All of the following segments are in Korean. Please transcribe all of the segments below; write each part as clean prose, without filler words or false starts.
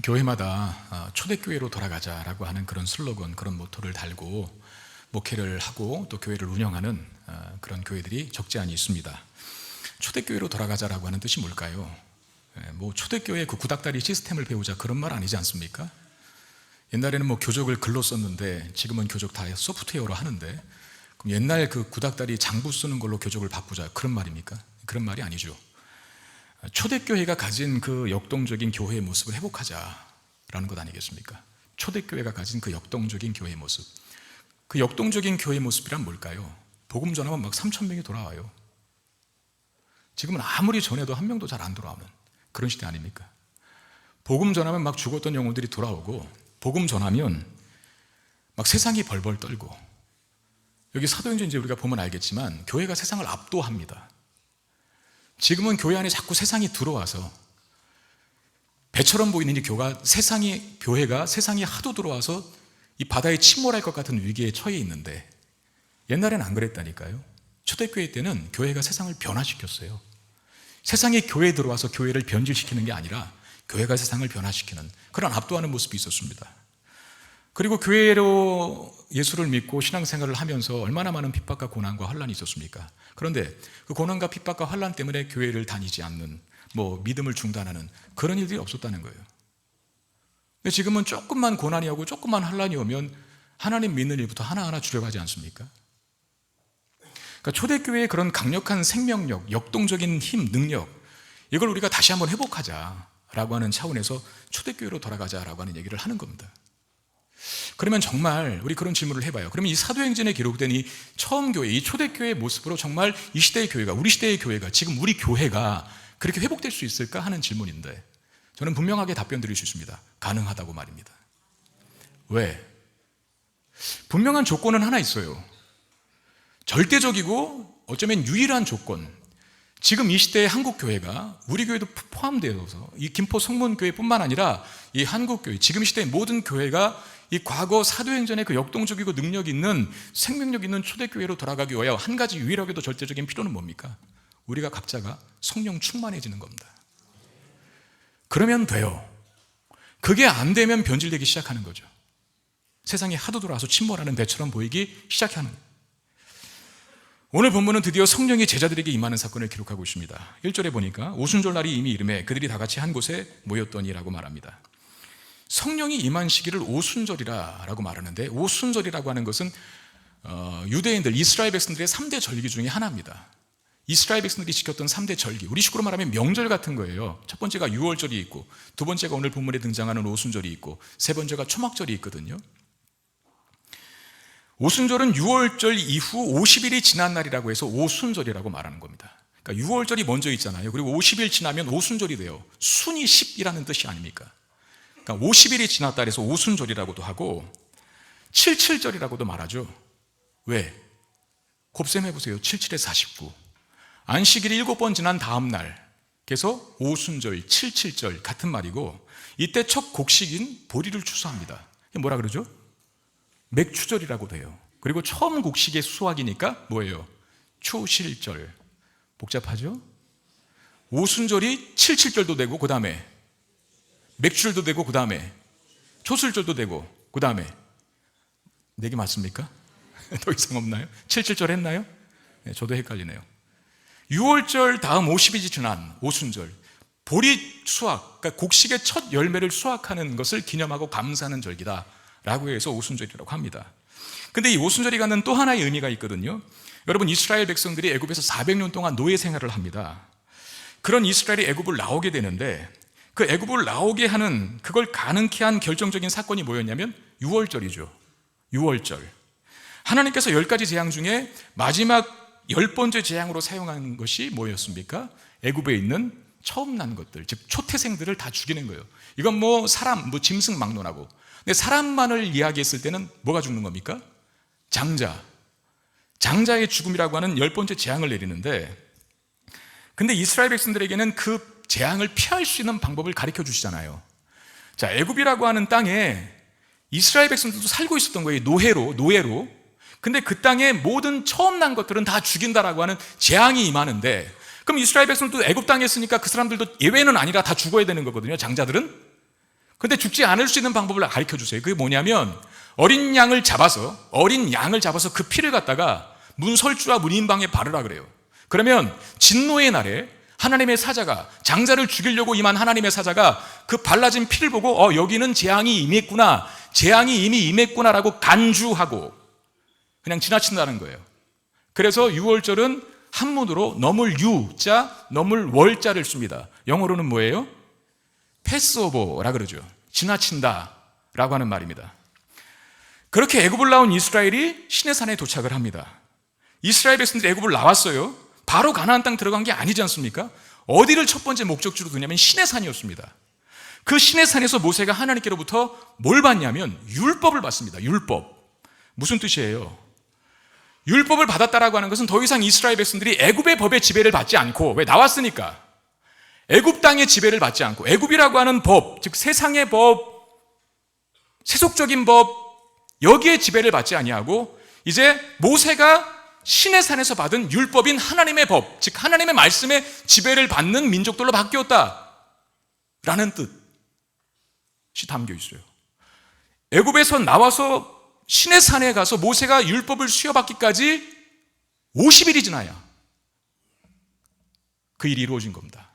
교회마다 초대교회로 돌아가자라고 하는 그런 슬로건, 그런 모토를 달고 목회를 하고 또 교회를 운영하는 그런 교회들이 적지 않이 있습니다. 초대교회로 돌아가자라고 하는 뜻이 뭘까요? 뭐 초대교회 그 구닥다리 시스템을 배우자 그런 말 아니지 않습니까? 옛날에는 뭐 교족을 글로 썼는데 지금은 교족 다 소프트웨어로 하는데, 그럼 옛날 그 구닥다리 장부 쓰는 걸로 교족을 바꾸자 그런 말입니까? 그런 말이 아니죠. 초대교회가 가진 그 역동적인 교회의 모습을 회복하자라는 것 아니겠습니까? 초대교회가 가진 그 역동적인 교회의 모습, 그 역동적인 교회의 모습이란 뭘까요? 복음 전하면 막 3,000명이 돌아와요. 지금은 아무리 전해도 한 명도 잘 안 돌아오는 그런 시대 아닙니까? 복음 전하면 막 죽었던 영혼들이 돌아오고, 복음 전하면 막 세상이 벌벌 떨고. 여기 사도행전 이제 우리가 보면 알겠지만 교회가 세상을 압도합니다. 지금은 교회 안에 자꾸 세상이 들어와서 배처럼 보이는 이 교회가 세상이 하도 들어와서 이 바다에 침몰할 것 같은 위기에 처해 있는데, 옛날에는 안 그랬다니까요. 초대교회 때는 교회가 세상을 변화시켰어요. 세상이 교회에 들어와서 교회를 변질시키는 게 아니라 교회가 세상을 변화시키는 그런 압도하는 모습이 있었습니다. 그리고 교회로 예수를 믿고 신앙생활을 하면서 얼마나 많은 핍박과 고난과 환란이 있었습니까? 그런데 그 고난과 핍박과 환란 때문에 교회를 다니지 않는, 뭐 믿음을 중단하는 그런 일들이 없었다는 거예요. 근데 지금은 조금만 고난이 오고 조금만 환란이 오면 하나님 믿는 일부터 하나하나 줄여가지 않습니까? 그러니까 초대교회의 그런 강력한 생명력, 역동적인 힘, 능력, 이걸 우리가 다시 한번 회복하자라고 하는 차원에서 초대교회로 돌아가자라고 하는 얘기를 하는 겁니다. 그러면 정말 우리 그런 질문을 해봐요. 그러면 이 사도행전에 기록된 이 처음 교회, 이 초대교회의 모습으로 정말 이 시대의 교회가, 우리 시대의 교회가, 지금 우리 교회가 그렇게 회복될 수 있을까 하는 질문인데, 저는 분명하게 답변 드릴 수 있습니다. 가능하다고 말입니다. 왜? 분명한 조건은 하나 있어요. 절대적이고 어쩌면 유일한 조건. 지금 이 시대의 한국교회가, 우리 교회도 포함되어서 이 김포 성문교회뿐만 아니라 이 한국교회, 지금 시대의 모든 교회가 이 과거 사도행전의 그 역동적이고 능력 있는, 생명력 있는 초대교회로 돌아가기 위하여 한 가지 유일하게도 절대적인 필요는 뭡니까? 우리가 각자가 성령 충만해지는 겁니다. 그러면 돼요. 그게 안 되면 변질되기 시작하는 거죠. 세상이 하도 돌아와서 침몰하는 배처럼 보이기 시작하는 거예요. 오늘 본문은 드디어 성령이 제자들에게 임하는 사건을 기록하고 있습니다. 1절에 보니까 오순절날이 이미 이르매 그들이 다 같이 한 곳에 모였더니라고 말합니다. 성령이 임한 시기를 오순절이라고 말하는데, 오순절이라고 하는 것은 유대인들, 이스라엘 백성들의 3대 절기 중에 하나입니다. 이스라엘 백성들이 지켰던 3대 절기, 우리 식으로 말하면 명절 같은 거예요. 첫 번째가 유월절이 있고, 두 번째가 오늘 본문에 등장하는 오순절이 있고, 세 번째가 초막절이 있거든요. 오순절은 유월절 이후 50일이 지난 날이라고 해서 오순절이라고 말하는 겁니다. 그러니까 유월절이 먼저 있잖아요. 그리고 50일 지나면 오순절이 돼요. 순이 10이라는 뜻이 아닙니까? 그러니까 50일이 지났다 해서 오순절이라고도 하고 77절이라고도 말하죠. 왜? 곱셈해보세요. 77에 49. 안식일이 7번 지난 다음 날, 그래서 오순절, 77절 같은 말이고, 이때 첫 곡식인 보리를 추수합니다. 뭐라 그러죠? 맥추절이라고 돼요. 그리고 처음 곡식의 수확이니까 뭐예요? 초실절. 복잡하죠? 오순절이 77절도 되고, 그 다음에 맥추절도 되고, 그 다음에 초술절도 되고, 그 다음에 네 개 맞습니까? 더 이상 없나요? 77절 했나요? 네, 저도 헷갈리네요. 6월절 다음 50일이 지난 오순절, 보리 수확, 그러니까 곡식의 첫 열매를 수확하는 것을 기념하고 감사하는 절기다 라고 해서 오순절이라고 합니다. 근데 이 오순절이 갖는 또 하나의 의미가 있거든요. 여러분, 이스라엘 백성들이 애굽에서 400년 동안 노예 생활을 합니다. 그런 이스라엘이 애굽을 나오게 되는데, 그 애굽을 나오게 하는, 그걸 가능케 한 결정적인 사건이 뭐였냐면 유월절이죠. 유월절. 하나님께서 10가지 재앙 중에 마지막 10번째 재앙으로 사용한 것이 뭐였습니까? 애굽에 있는 처음 난 것들, 즉 초태생들을 다 죽이는 거예요. 이건 뭐 사람, 뭐 짐승 막론하고. 근데 사람만을 이야기했을 때는 뭐가 죽는 겁니까? 장자의 죽음이라고 하는 10번째 재앙을 내리는데, 근데 이스라엘 백성들에게는 그 재앙을 피할 수 있는 방법을 가르쳐 주시잖아요. 자, 애굽이라고 하는 땅에 이스라엘 백성들도 살고 있었던 거예요. 노예로. 근데 그 땅에 모든 처음 난 것들은 다 죽인다라고 하는 재앙이 임하는데, 그럼 이스라엘 백성들도 애굽 땅에 있으니까 그 사람들도 예외는 아니라 다 죽어야 되는 거거든요. 장자들은. 근데 죽지 않을 수 있는 방법을 가르쳐 주세요. 그게 뭐냐면 어린 양을 잡아서 그 피를 갖다가 문설주와 문인방에 바르라 그래요. 그러면 진노의 날에 하나님의 사자가, 장자를 죽이려고 임한 하나님의 사자가 그 발라진 피를 보고 여기는 재앙이 임했구나, 재앙이 이미 임했구나라고 간주하고 그냥 지나친다는 거예요. 그래서 유월절은 한문으로 넘을 유자, 넘을 월자를 씁니다. 영어로는 뭐예요? 패스오버라 그러죠. 지나친다 라고 하는 말입니다. 그렇게 애굽을 나온 이스라엘이 시내산에 도착을 합니다. 이스라엘 백성들이 애굽을 나왔어요. 바로 가나안 땅 들어간 게 아니지 않습니까? 어디를 첫 번째 목적지로 두냐면 시내산이었습니다. 그 시내산에서 모세가 하나님께로부터 뭘 받냐면 율법을 받습니다. 율법. 무슨 뜻이에요? 율법을 받았다라고 하는 것은 더 이상 이스라엘 백성들이 애굽의 법의 지배를 받지 않고, 왜? 나왔으니까 애굽 땅의 지배를 받지 않고, 애굽이라고 하는 법, 즉 세상의 법, 세속적인 법, 여기에 지배를 받지 아니하고 이제 모세가 시내산에서 받은 율법인 하나님의 법, 즉 하나님의 말씀에 지배를 받는 민족들로 바뀌었다라는 뜻이 담겨 있어요. 애굽에서 나와서 시내산에 가서 모세가 율법을 수여받기까지 50일이 지나야 그 일이 이루어진 겁니다.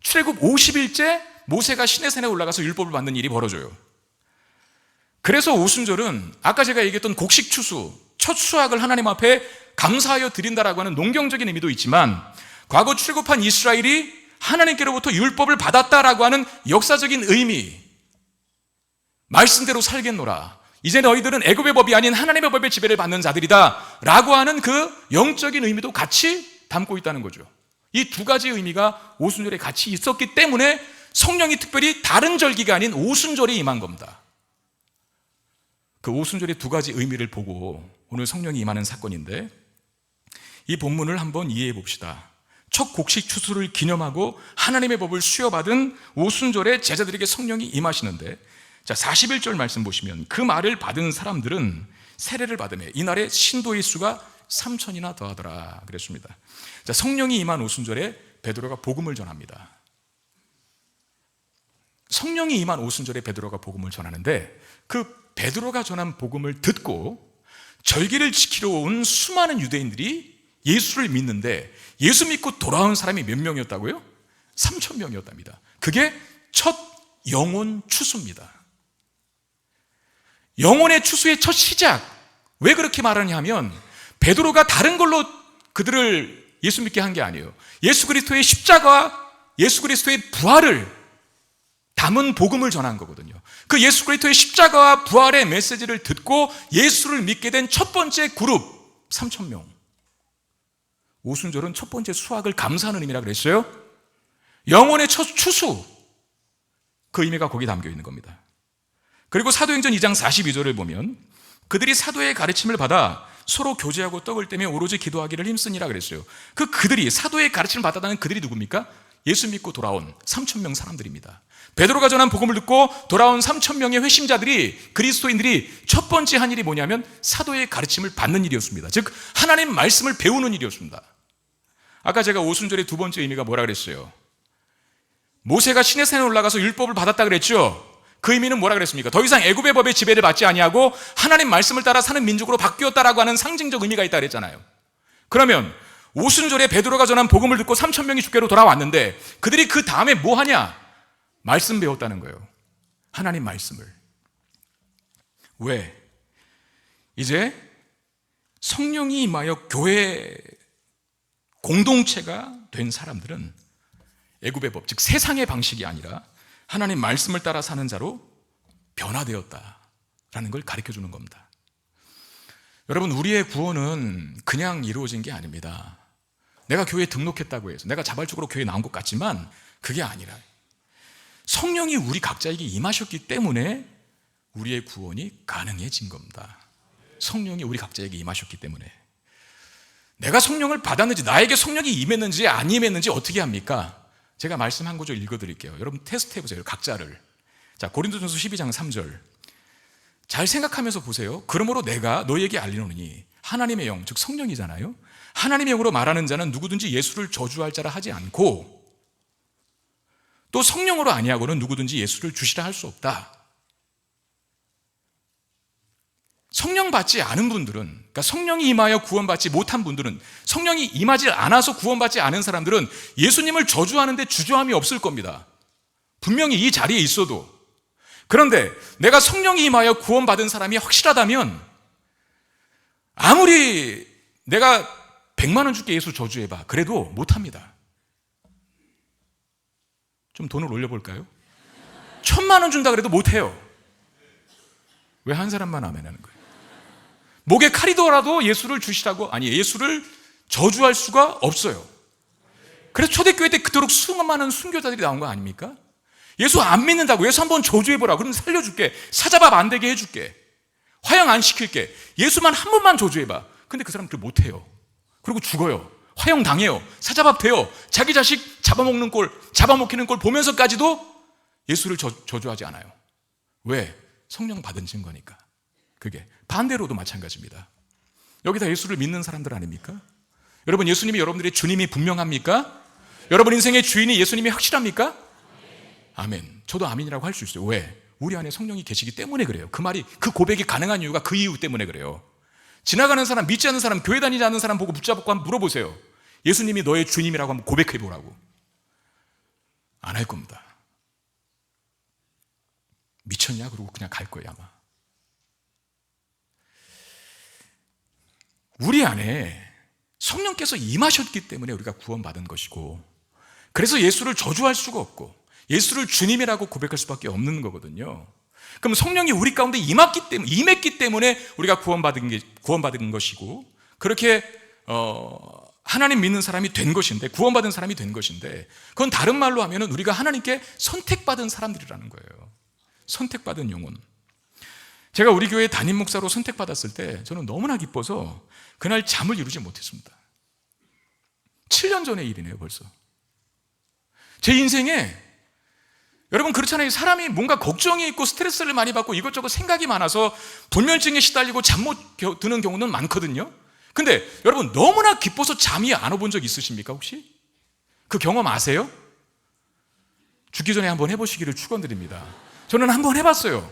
출애굽 50일째 모세가 시내산에 올라가서 율법을 받는 일이 벌어져요. 그래서 오순절은 아까 제가 얘기했던 곡식 추수, 첫 수확을 하나님 앞에 감사하여 드린다라고 하는 농경적인 의미도 있지만, 과거 출애굽한 이스라엘이 하나님께로부터 율법을 받았다라고 하는 역사적인 의미, 말씀대로 살겠노라, 이제 너희들은 애굽의 법이 아닌 하나님의 법의 지배를 받는 자들이다 라고 하는 그 영적인 의미도 같이 담고 있다는 거죠. 이 두 가지 의미가 오순절에 같이 있었기 때문에 성령이 특별히 다른 절기가 아닌 오순절에 임한 겁니다. 그 오순절의 두 가지 의미를 보고 오늘 성령이 임하는 사건인데, 이 본문을 한번 이해해 봅시다. 첫 곡식 추수를 기념하고 하나님의 법을 수여받은 오순절에 제자들에게 성령이 임하시는데, 자 41절 말씀 보시면 그 말을 받은 사람들은 세례를 받으며 이날에 신도의 수가 3,000이나 더하더라 그랬습니다. 자, 성령이 임한 오순절에 베드로가 복음을 전합니다. 성령이 임한 오순절에 베드로가 복음을 전하는데, 그 베드로가 전한 복음을 듣고 절기를 지키러 온 수많은 유대인들이 예수를 믿는데, 예수 믿고 돌아온 사람이 몇 명이었다고요? 3,000명이었답니다. 그게 첫 영혼 추수입니다. 영혼의 추수의 첫 시작. 왜 그렇게 말하냐 하면, 베드로가 다른 걸로 그들을 예수 믿게 한 게 아니에요. 예수 그리스도의 십자가와 예수 그리스도의 부활을 담은 복음을 전한 거거든요. 그 예수 그리스도의 십자가와 부활의 메시지를 듣고 예수를 믿게 된 첫 번째 그룹 3,000명. 오순절은 첫 번째 수확을 감사하는 의미라 그랬어요. 영혼의 첫 추수, 그 의미가 거기 담겨 있는 겁니다. 그리고 사도행전 2장 42절을 보면 그들이 사도의 가르침을 받아 서로 교제하고 떡을 떼며 오로지 기도하기를 힘쓰니라 그랬어요. 그들이 사도의 가르침을 받았다는 그들이 누굽니까? 예수 믿고 돌아온 3,000명 사람들입니다. 베드로가 전한 복음을 듣고 돌아온 3,000명의 회심자들이, 그리스도인들이 첫 번째 한 일이 뭐냐면 사도의 가르침을 받는 일이었습니다. 즉 하나님 말씀을 배우는 일이었습니다. 아까 제가 오순절의 두 번째 의미가 뭐라 그랬어요? 모세가 시내산에 올라가서 율법을 받았다 그랬죠. 그 의미는 뭐라 그랬습니까? 더 이상 애굽의 법의 지배를 받지 아니하고 하나님 말씀을 따라 사는 민족으로 바뀌었다라고 하는 상징적 의미가 있다 그랬잖아요. 그러면 오순절에 베드로가 전한 복음을 듣고 3,000명이 주께로 돌아왔는데, 그들이 그 다음에 뭐 하냐? 말씀 배웠다는 거예요. 하나님 말씀을. 왜? 이제 성령이 임하여 교회 공동체가 된 사람들은 애굽의 법, 즉 세상의 방식이 아니라 하나님 말씀을 따라 사는 자로 변화되었다라는 걸 가르쳐 주는 겁니다. 여러분, 우리의 구원은 그냥 이루어진 게 아닙니다. 내가 교회에 등록했다고 해서 내가 자발적으로 교회에 나온 것 같지만 그게 아니라 성령이 우리 각자에게 임하셨기 때문에 우리의 구원이 가능해진 겁니다. 성령이 우리 각자에게 임하셨기 때문에. 내가 성령을 받았는지, 나에게 성령이 임했는지 안 임했는지 어떻게 합니까? 제가 말씀 한 구절 읽어드릴게요. 여러분 테스트 해보세요. 각자를. 자, 고린도전서 12장 3절. 잘 생각하면서 보세요. 그러므로 내가 너희에게 알리노니 하나님의 영, 즉 성령이잖아요. 하나님의 영으로 말하는 자는 누구든지 예수를 저주할 자라 하지 않고 또 성령으로 아니하고는 누구든지 예수를 주시라 할 수 없다. 성령 받지 않은 분들은, 그러니까 성령이 임하여 구원받지 못한 분들은, 성령이 임하지 않아서 구원받지 않은 사람들은 예수님을 저주하는데 주저함이 없을 겁니다. 분명히 이 자리에 있어도. 그런데 내가 성령이 임하여 구원받은 사람이 확실하다면 아무리 내가 100만 원 줄게 예수 저주해봐, 그래도 못합니다. 좀 돈을 올려볼까요? 1000만 원 준다 그래도 못해요. 왜 한 사람만 아멘하는 거예요? 목에 칼이더라도 예수를 주시라고, 아니 예수를 저주할 수가 없어요. 그래서 초대교회 때 그토록 수많은 순교자들이 나온 거 아닙니까? 예수 안 믿는다고, 예수 한번 저주해보라, 그럼 살려줄게, 사자밥 안 되게 해줄게, 화형 안 시킬게, 예수만 한 번만 저주해봐. 근데 그 사람들 못해요. 그리고 죽어요. 화형 당해요. 사자밥 돼요. 자기 자식 잡아먹는 꼴, 잡아먹히는 꼴 보면서까지도 예수를 저주하지 않아요. 왜? 성령 받은 증거니까. 그게 반대로도 마찬가지입니다. 여기 다 예수를 믿는 사람들 아닙니까? 여러분, 예수님이 여러분들의 주님이 분명합니까? 여러분 인생의 주인이 예수님이 확실합니까? 아멘. 저도 아멘이라고 할 수 있어요. 왜? 우리 안에 성령이 계시기 때문에 그래요. 그 말이, 그 고백이 가능한 이유가 그 이유 때문에 그래요. 지나가는 사람, 믿지 않는 사람, 교회 다니지 않는 사람 보고 붙잡고 한번 물어보세요. 예수님이 너의 주님이라고 한번 고백해 보라고. 안 할 겁니다. 미쳤냐? 그러고 그냥 갈 거예요, 아마. 우리 안에 성령께서 임하셨기 때문에 우리가 구원받은 것이고, 그래서 예수를 저주할 수가 없고 예수를 주님이라고 고백할 수밖에 없는 거거든요. 그럼 성령이 우리 가운데 임했기 때문에 우리가 구원받은 것이고, 그렇게 하나님 믿는 사람이 된 것인데, 구원받은 사람이 된 것인데, 그건 다른 말로 하면은 우리가 하나님께 선택받은 사람들이라는 거예요. 선택받은 영혼. 제가 우리 교회 담임 목사로 선택받았을 때 저는 너무나 기뻐서 그날 잠을 이루지 못했습니다. 7년 전의 일이네요, 벌써. 제 인생에, 여러분 그렇잖아요. 사람이 뭔가 걱정이 있고 스트레스를 많이 받고 이것저것 생각이 많아서 불면증에 시달리고 잠 못 드는 경우는 많거든요. 근데 여러분, 너무나 기뻐서 잠이 안 와본 적 있으십니까, 혹시? 그 경험 아세요? 죽기 전에 한번 해보시기를 축원드립니다. 저는 한번 해봤어요.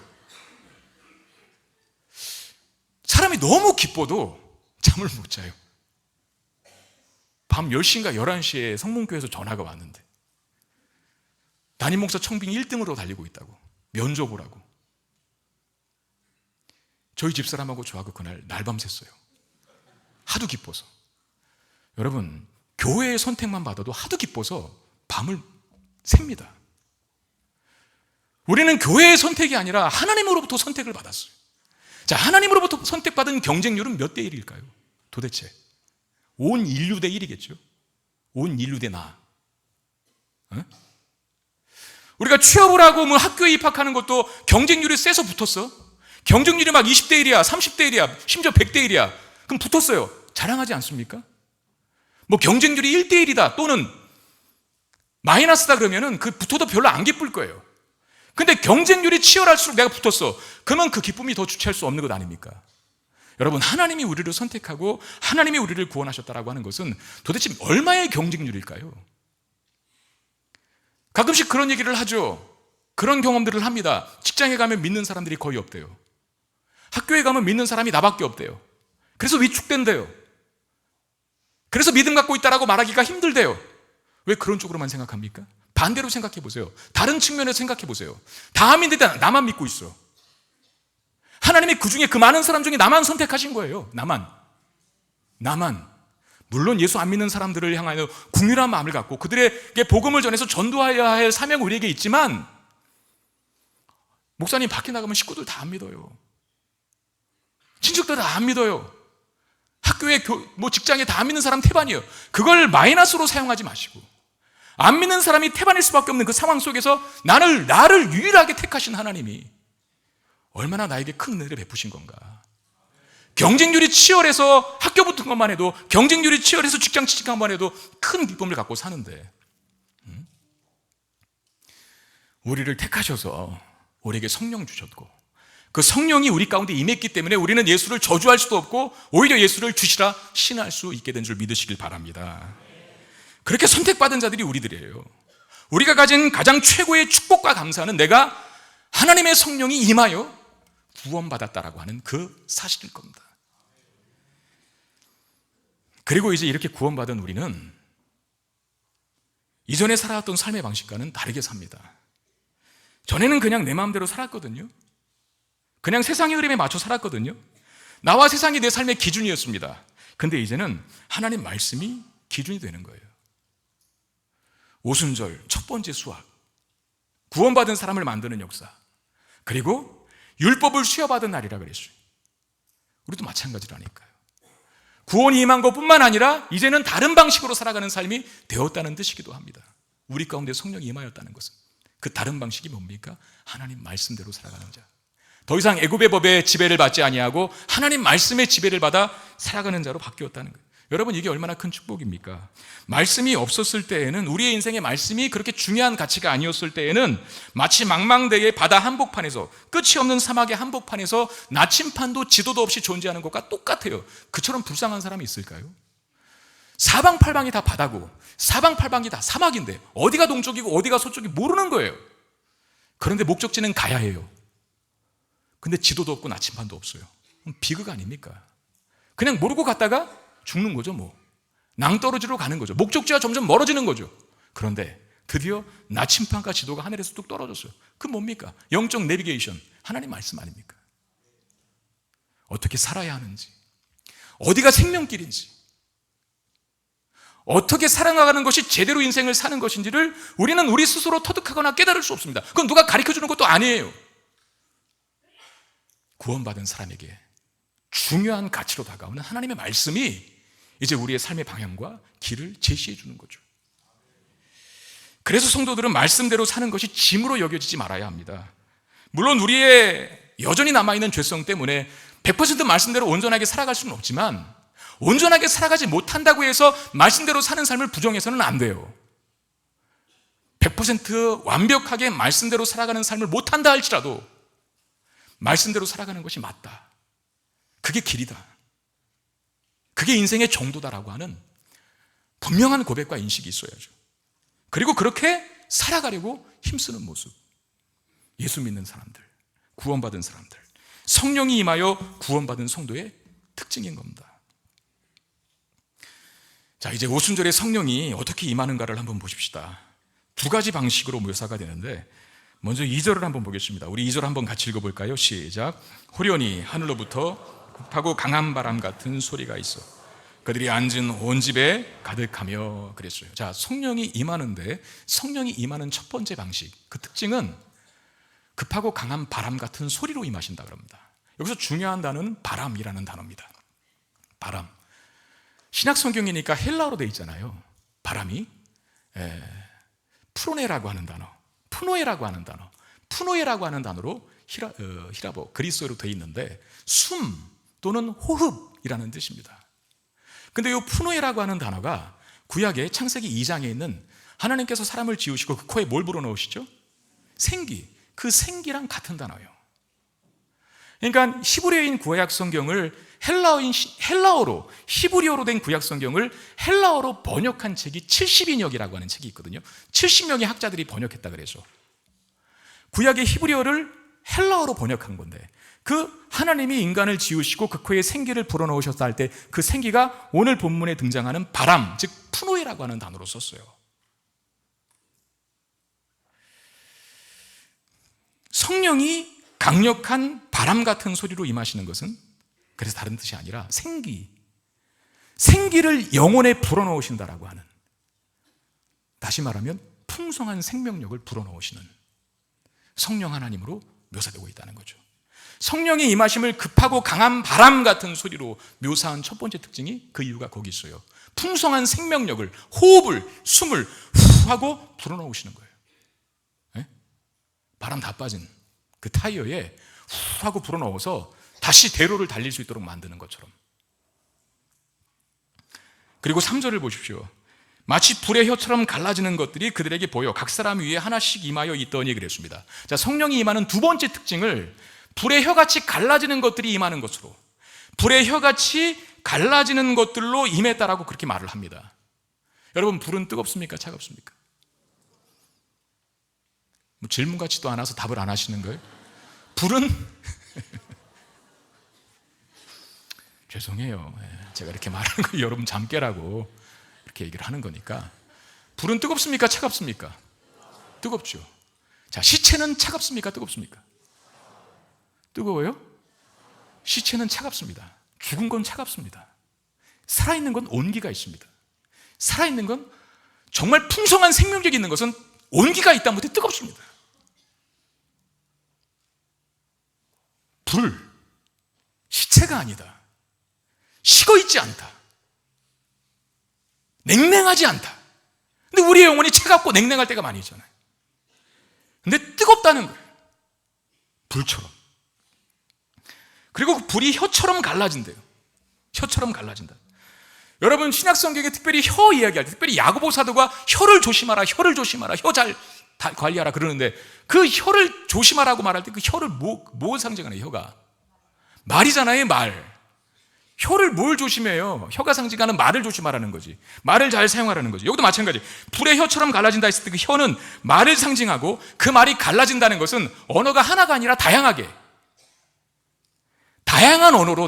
사람이 너무 기뻐도 잠을 못 자요. 밤 10시인가 11시에 성문교회에서 전화가 왔는데 담임 목사 청빙 1등으로 달리고 있다고, 면접 보라고. 저희 집사람하고 저하고 그날 날밤 샜어요. 하도 기뻐서. 여러분, 교회의 선택만 받아도 하도 기뻐서 밤을 셉니다. 우리는 교회의 선택이 아니라 하나님으로부터 선택을 받았어요. 자, 하나님으로부터 선택받은 경쟁률은 몇 대 1일까요? 도대체 온 인류 대 1이겠죠. 온 인류 대 나. 어? 우리가 취업을 하고 뭐 학교에 입학하는 것도 경쟁률이 세서 붙었어. 경쟁률이 막 20대 1이야, 30대 1이야, 심지어 100대 1이야. 그럼 붙었어요. 자랑하지 않습니까? 뭐 경쟁률이 1대 1이다 또는 마이너스다 그러면은 그 붙어도 별로 안 기쁠 거예요. 근데 경쟁률이 치열할수록 내가 붙었어. 그러면 그 기쁨이 더 주체할 수 없는 것 아닙니까? 여러분, 하나님이 우리를 선택하고 하나님이 우리를 구원하셨다라고 하는 것은 도대체 얼마의 경쟁률일까요? 가끔씩 그런 얘기를 하죠. 그런 경험들을 합니다. 직장에 가면 믿는 사람들이 거의 없대요. 학교에 가면 믿는 사람이 나밖에 없대요. 그래서 위축된대요. 그래서 믿음 갖고 있다라고 말하기가 힘들대요. 왜 그런 쪽으로만 생각합니까? 반대로 생각해 보세요. 다른 측면에서 생각해 보세요. 다 믿는데 나만 믿고 있어. 하나님이 그 중에, 그 많은 사람 중에 나만 선택하신 거예요. 나만. 물론 예수 안 믿는 사람들을 향하여 국률한 마음을 갖고 그들에게 복음을 전해서 전도하여야 할 사명이 우리에게 있지만, 목사님 밖에 나가면 식구들 다 안 믿어요. 친척들 다 안 믿어요. 학교에 뭐 직장에 다 안 믿는 사람 태반이에요. 그걸 마이너스로 사용하지 마시고, 안 믿는 사람이 태반일 수밖에 없는 그 상황 속에서 나를 유일하게 택하신 하나님이 얼마나 나에게 큰 은혜를 베푸신 건가. 경쟁률이 치열해서 학교 붙은 것만 해도, 경쟁률이 치열해서 직장 취직한 것만 해도 큰 기쁨을 갖고 사는데, 우리를 택하셔서 우리에게 성령 주셨고, 그 성령이 우리 가운데 임했기 때문에 우리는 예수를 저주할 수도 없고 오히려 예수를 주시라 신할 수 있게 된 줄 믿으시길 바랍니다. 그렇게 선택받은 자들이 우리들이에요. 우리가 가진 가장 최고의 축복과 감사는 내가 하나님의 성령이 임하여 구원받았다라고 하는 그 사실일 겁니다. 그리고 이제 이렇게 구원받은 우리는 이전에 살아왔던 삶의 방식과는 다르게 삽니다. 전에는 그냥 내 마음대로 살았거든요. 그냥 세상의 흐름에 맞춰 살았거든요. 나와 세상이 내 삶의 기준이었습니다. 근데 이제는 하나님 말씀이 기준이 되는 거예요. 오순절 첫 번째 수학, 구원받은 사람을 만드는 역사, 그리고 율법을 수여받은 날이라 그랬어요. 우리도 마찬가지라니까요. 구원이 임한 것뿐만 아니라 이제는 다른 방식으로 살아가는 삶이 되었다는 뜻이기도 합니다. 우리 가운데 성령이 임하였다는 것은 그 다른 방식이 뭡니까? 하나님 말씀대로 살아가는 자. 더 이상 애굽의 법의 지배를 받지 아니하고 하나님 말씀의 지배를 받아 살아가는 자로 바뀌었다는 거예요. 여러분, 이게 얼마나 큰 축복입니까? 말씀이 없었을 때에는, 우리의 인생에 말씀이 그렇게 중요한 가치가 아니었을 때에는 마치 망망대해 바다 한복판에서, 끝이 없는 사막의 한복판에서 나침판도 지도도 없이 존재하는 것과 똑같아요. 그처럼 불쌍한 사람이 있을까요? 사방팔방이 다 바다고 사방팔방이 다 사막인데 어디가 동쪽이고 어디가 서쪽이 모르는 거예요. 그런데 목적지는 가야 해요. 근데 지도도 없고 나침판도 없어요. 비극 아닙니까? 그냥 모르고 갔다가 죽는 거죠. 뭐 낭떠러지로 가는 거죠. 목적지와 점점 멀어지는 거죠. 그런데 드디어 나침판과 지도가 하늘에서 뚝 떨어졌어요. 그 뭡니까? 영적 내비게이션, 하나님 말씀 아닙니까? 어떻게 살아야 하는지, 어디가 생명길인지, 어떻게 살아가는 것이 제대로 인생을 사는 것인지를 우리는 우리 스스로 터득하거나 깨달을 수 없습니다. 그건 누가 가르쳐주는 것도 아니에요. 구원받은 사람에게 중요한 가치로 다가오는 하나님의 말씀이 이제 우리의 삶의 방향과 길을 제시해 주는 거죠. 그래서 성도들은 말씀대로 사는 것이 짐으로 여겨지지 말아야 합니다. 물론 우리의 여전히 남아있는 죄성 때문에 100% 말씀대로 온전하게 살아갈 수는 없지만, 온전하게 살아가지 못한다고 해서 말씀대로 사는 삶을 부정해서는 안 돼요. 100% 완벽하게 말씀대로 살아가는 삶을 못한다 할지라도 말씀대로 살아가는 것이 맞다, 그게 길이다, 그게 인생의 정도다라고 하는 분명한 고백과 인식이 있어야죠. 그리고 그렇게 살아가려고 힘쓰는 모습, 예수 믿는 사람들, 구원받은 사람들, 성령이 임하여 구원받은 성도의 특징인 겁니다. 자, 이제 오순절에 성령이 어떻게 임하는가를 한번 보십시다. 두 가지 방식으로 묘사가 되는데, 먼저 2절을 한번 보겠습니다. 우리 2절 한번 같이 읽어볼까요? 시작. 호련히 하늘로부터 급하고 강한 바람 같은 소리가 있어 그들이 앉은 온 집에 가득하며 그랬어요. 자, 성령이 임하는데, 성령이 임하는 첫 번째 방식, 그 특징은 급하고 강한 바람 같은 소리로 임하신다 그럽니다. 여기서 중요한 단어는 바람이라는 단어입니다. 바람. 신약 성경이니까 헬라어로 되어 있잖아요. 바람이 프로네라고 하는 단어, 푸노에라고 하는 단어, 푸노에라고 하는 단어로 히라보, 그리스어로 되어 있는데 숨 또는 호흡이라는 뜻입니다. 근데 이 푸노에라고 하는 단어가 구약의 창세기 2장에 있는 하나님께서 사람을 지으시고 그 코에 뭘 불어넣으시죠? 생기. 그 생기랑 같은 단어예요. 그러니까 히브리어인 구약 성경을 헬라어로, 히브리어로 된 구약 성경을 헬라어로 번역한 책이 70인역이라고 하는 책이 있거든요. 70명의 학자들이 번역했다 그래서 구약의 히브리어를 헬라어로 번역한 건데, 그 하나님이 인간을 지으시고 그 코에 생기를 불어넣으셨다 할 때 그 생기가 오늘 본문에 등장하는 바람, 즉 푸노에라고 하는 단어로 썼어요. 성령이 강력한 바람 같은 소리로 임하시는 것은 그래서 다른 뜻이 아니라 생기를 영혼에 불어넣으신다라고 하는, 다시 말하면 풍성한 생명력을 불어넣으시는 성령 하나님으로 묘사되고 있다는 거죠. 성령의 임하심을 급하고 강한 바람 같은 소리로 묘사한 첫 번째 특징이 그 이유가 거기 있어요. 풍성한 생명력을, 호흡을, 숨을 후 하고 불어넣으시는 거예요. 네? 바람 다 빠진 그 타이어에 후 하고 불어넣어서 다시 대로를 달릴 수 있도록 만드는 것처럼. 그리고 3절을 보십시오. 마치 불의 혀처럼 갈라지는 것들이 그들에게 보여 각 사람 위에 하나씩 임하여 있더니 그랬습니다. 자, 성령이 임하는 두 번째 특징을 불의 혀같이 갈라지는 것들이 임하는 것으로, 불의 혀같이 갈라지는 것들로 임했다라고 그렇게 말을 합니다. 여러분, 불은 뜨겁습니까? 차갑습니까? 뭐 질문 같지도 않아서 답을 안 하시는 거예요? 불은 죄송해요. 제가 이렇게 말하는 거 여러분 잠 깨라고 이렇게 얘기를 하는 거니까. 불은 뜨겁습니까? 차갑습니까? 뜨겁죠. 자, 시체는 차갑습니까? 뜨겁습니까? 뜨거워요? 시체는 차갑습니다. 죽은 건 차갑습니다. 살아있는 건 온기가 있습니다. 살아있는 건 정말 풍성한 생명력이 있는 것은 온기가 있다 못해 뜨겁습니다. 불, 시체가 아니다. 식어있지 않다. 냉랭하지 않다. 근데 우리의 영혼이 차갑고 냉랭할 때가 많이 있잖아요. 근데 뜨겁다는 거예요. 불처럼. 그리고 그 불이 혀처럼 갈라진대요. 혀처럼 갈라진다. 여러분 신약 성경에 특별히 혀 이야기할 때 특별히 야고보 사도가 혀를 조심하라, 혀를 조심하라, 혀 잘 관리하라 그러는데 그 혀를 조심하라고 말할 때 그 혀를 뭐 상징하나요? 혀가 말이잖아요. 말. 혀를 뭘 조심해요? 혀가 상징하는 말을 조심하라는 거지. 말을 잘 사용하라는 거지. 여기도 마찬가지. 불의 혀처럼 갈라진다 했을 때 그 혀는 말을 상징하고 그 말이 갈라진다는 것은 언어가 하나가 아니라 다양하게 다양한 언어로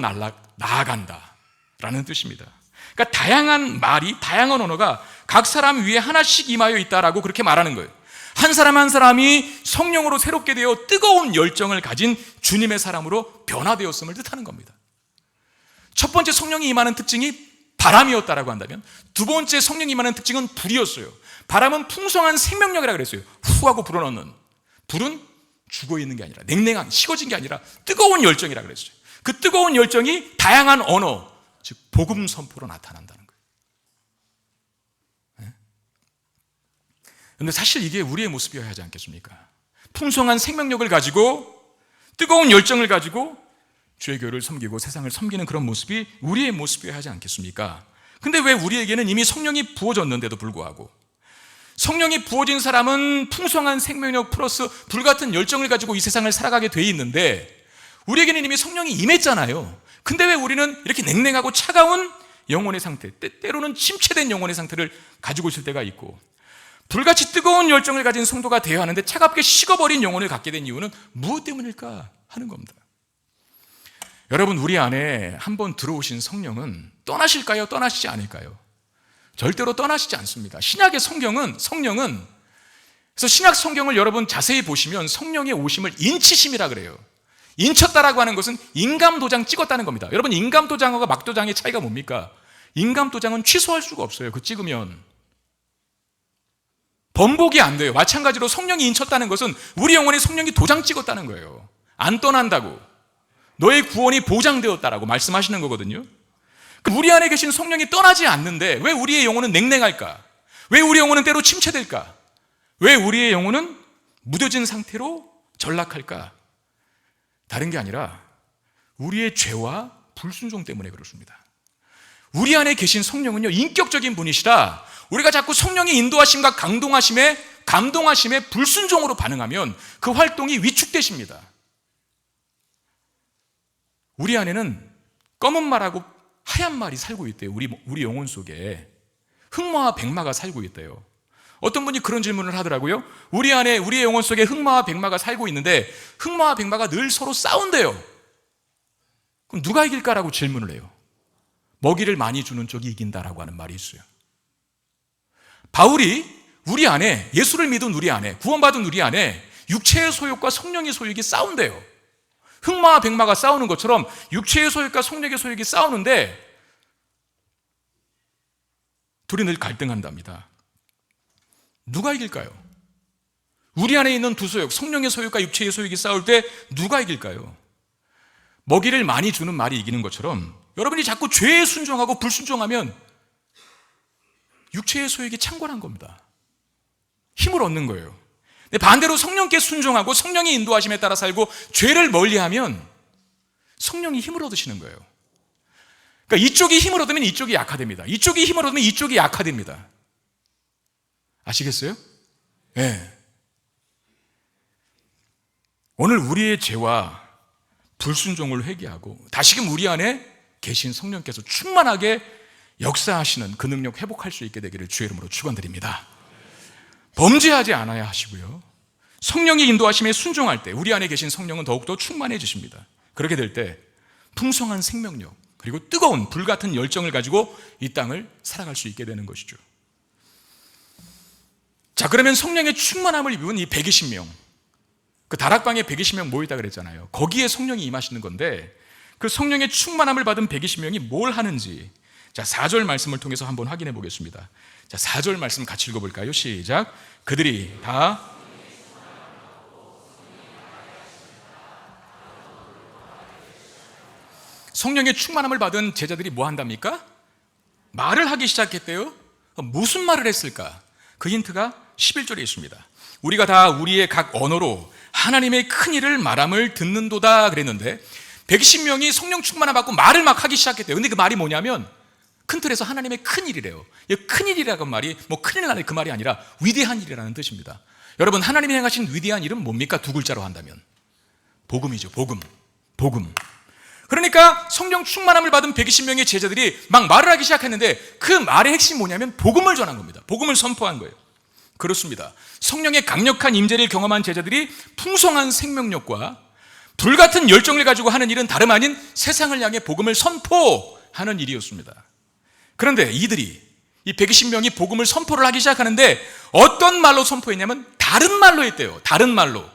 나아간다라는 뜻입니다. 그러니까 다양한 말이 다양한 언어가 각 사람 위에 하나씩 임하여 있다라고 그렇게 말하는 거예요. 한 사람 한 사람이 성령으로 새롭게 되어 뜨거운 열정을 가진 주님의 사람으로 변화되었음을 뜻하는 겁니다. 첫 번째 성령이 임하는 특징이 바람이었다라고 한다면 두 번째 성령이 임하는 특징은 불이었어요. 바람은 풍성한 생명력이라고 그랬어요. 후하고 불어넣는. 불은 죽어있는 게 아니라 냉랭한 식어진 게 아니라 뜨거운 열정이라고 그랬어요. 그 뜨거운 열정이 다양한 언어, 즉 복음 선포로 나타난다는 거예요. 그런데 사실 이게 우리의 모습이어야 하지 않겠습니까? 풍성한 생명력을 가지고 뜨거운 열정을 가지고 주의 교회를 섬기고 세상을 섬기는 그런 모습이 우리의 모습이어야 하지 않겠습니까? 근데 왜 우리에게는 이미 성령이 부어졌는데도 불구하고 성령이 부어진 사람은 풍성한 생명력 플러스 불같은 열정을 가지고 이 세상을 살아가게 돼 있는데 우리에게는 이미 성령이 임했잖아요. 근데 왜 우리는 이렇게 냉랭하고 차가운 영혼의 상태, 때로는 침체된 영혼의 상태를 가지고 있을 때가 있고 불같이 뜨거운 열정을 가진 성도가 되어야 하는데 차갑게 식어버린 영혼을 갖게 된 이유는 무엇 때문일까 하는 겁니다. 여러분 우리 안에 한번 들어오신 성령은 떠나실까요? 떠나시지 않을까요? 절대로 떠나시지 않습니다. 신약의 성령은 그래서 신약 성경을 여러분 자세히 보시면 성령의 오심을 인치심이라 그래요. 인쳤다라고 하는 것은 인감도장 찍었다는 겁니다. 여러분 인감도장과 막도장의 차이가 뭡니까? 인감도장은 취소할 수가 없어요. 그 찍으면 번복이 안 돼요. 마찬가지로 성령이 인쳤다는 것은 우리 영혼에 성령이 도장 찍었다는 거예요. 안 떠난다고. 너의 구원이 보장되었다라고 말씀하시는 거거든요. 우리 안에 계신 성령이 떠나지 않는데 왜 우리의 영혼은 냉랭할까? 왜 우리 영혼은 때로 침체될까? 왜 우리의 영혼은 무뎌진 상태로 전락할까? 다른 게 아니라 우리의 죄와 불순종 때문에 그렇습니다. 우리 안에 계신 성령은요 인격적인 분이시라 우리가 자꾸 성령의 인도하심과 감동하심에 불순종으로 반응하면 그 활동이 위축되십니다. 우리 안에는 검은 말하고 하얀 말이 살고 있대요. 우리 영혼 속에 흑마와 백마가 살고 있대요. 어떤 분이 그런 질문을 하더라고요. 우리 안에 우리의 영혼 속에 흑마와 백마가 살고 있는데 흑마와 백마가 늘 서로 싸운대요. 그럼 누가 이길까라고 질문을 해요. 먹이를 많이 주는 쪽이 이긴다라고 하는 말이 있어요. 바울이 우리 안에 예수를 믿은 우리 안에 구원받은 우리 안에 육체의 소욕과 성령의 소욕이 싸운대요. 흑마와 백마가 싸우는 것처럼 육체의 소욕과 성령의 소욕이 싸우는데 둘이 늘 갈등한답니다. 누가 이길까요? 우리 안에 있는 두 소욕, 성령의 소욕과 육체의 소욕이 싸울 때 누가 이길까요? 먹이를 많이 주는 말이 이기는 것처럼 여러분이 자꾸 죄에 순종하고 불순종하면 육체의 소욕이 창궐한 겁니다. 힘을 얻는 거예요. 근데 반대로 성령께 순종하고 성령의 인도하심에 따라 살고 죄를 멀리하면 성령이 힘을 얻으시는 거예요. 그러니까 이쪽이 힘을 얻으면 이쪽이 약화됩니다. 이쪽이 힘을 얻으면 이쪽이 약화됩니다. 아시겠어요? 네. 오늘 우리의 죄와 불순종을 회개하고 다시금 우리 안에 계신 성령께서 충만하게 역사하시는 그 능력 회복할 수 있게 되기를 주의 이름으로 축원드립니다. 범죄하지 않아야 하시고요. 성령의 인도하심에 순종할 때 우리 안에 계신 성령은 더욱더 충만해지십니다. 그렇게 될 때 풍성한 생명력 그리고 뜨거운 불같은 열정을 가지고 이 땅을 살아갈 수 있게 되는 것이죠. 자, 그러면 성령의 충만함을 입은 이 120명, 그 다락방에 120명 모이다 그랬잖아요. 거기에 성령이 임하시는 건데 그 성령의 충만함을 받은 120명이 뭘 하는지, 자, 4절 말씀을 통해서 한번 확인해 보겠습니다. 자, 4절 말씀 같이 읽어볼까요? 시작. 그들이 다 성령의 충만함을 받은 제자들이 뭐 한답니까? 말을 하기 시작했대요. 무슨 말을 했을까? 그 힌트가 11절에 있습니다. 우리가 다 우리의 각 언어로 하나님의 큰 일을 말함을 듣는도다 그랬는데 120명이 성령 충만함 받고 말을 막 하기 시작했대요. 근데 그 말이 뭐냐면 큰 틀에서 하나님의 큰 일이래요. 큰 일이라는 말이 뭐 큰일 나는 그 말이 아니라 위대한 일이라는 뜻입니다. 여러분, 하나님이 행하신 위대한 일은 뭡니까? 두 글자로 한다면 복음이죠. 복음. 그러니까 성령 충만함을 받은 120명의 제자들이 막 말을 하기 시작했는데 그 말의 핵심이 뭐냐면 복음을 전한 겁니다. 복음을 선포한 거예요. 그렇습니다. 성령의 강력한 임재를 경험한 제자들이 풍성한 생명력과 불같은 열정을 가지고 하는 일은 다름 아닌 세상을 향해 복음을 선포하는 일이었습니다. 그런데 이들이 이 120명이 복음을 선포를 하기 시작하는데 어떤 말로 선포했냐면 다른 말로 했대요. 다른 말로.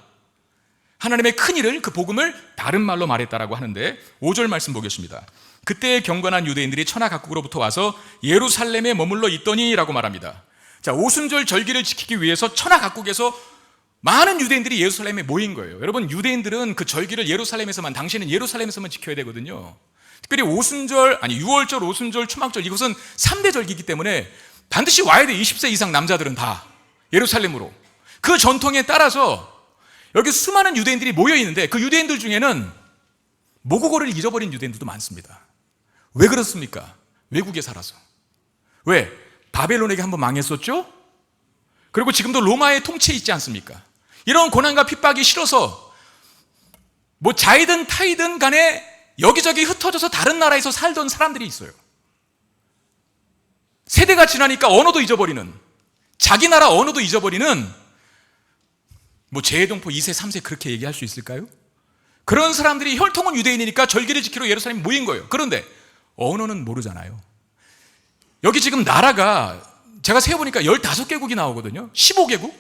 하나님의 큰 일을, 그 복음을 다른 말로 말했다라고 하는데 5절 말씀 보겠습니다. 그때 경건한 유대인들이 천하 각국으로부터 와서 예루살렘에 머물러 있더니 라고 말합니다. 자, 오순절 절기를 지키기 위해서 천하 각국에서 많은 유대인들이 예루살렘에 모인 거예요. 여러분, 유대인들은 그 절기를 예루살렘에서만, 당시에는 예루살렘에서만 지켜야 되거든요. 특별히 유월절, 오순절, 초막절, 이것은 3대 절기이기 때문에 반드시 와야 돼. 20세 이상 남자들은 다 예루살렘으로. 그 전통에 따라서 여기 수많은 유대인들이 모여 있는데 그 유대인들 중에는 모국어를 잃어버린 유대인들도 많습니다. 왜 그렇습니까? 외국에 살아서. 왜? 바벨론에게 한번 망했었죠? 그리고 지금도 로마의 통치에 있지 않습니까? 이런 고난과 핍박이 싫어서 뭐 자이든 타이든 간에 여기저기 흩어져서 다른 나라에서 살던 사람들이 있어요. 세대가 지나니까 언어도 잊어버리는, 자기 나라 언어도 잊어버리는, 뭐 재해동포 2세, 3세 그렇게 얘기할 수 있을까요? 그런 사람들이 혈통은 유대인이니까 절기를 지키러 예루살렘에 모인 거예요. 그런데 언어는 모르잖아요. 여기 지금 나라가 제가 세어보니까 15개국이 나오거든요. 15개국?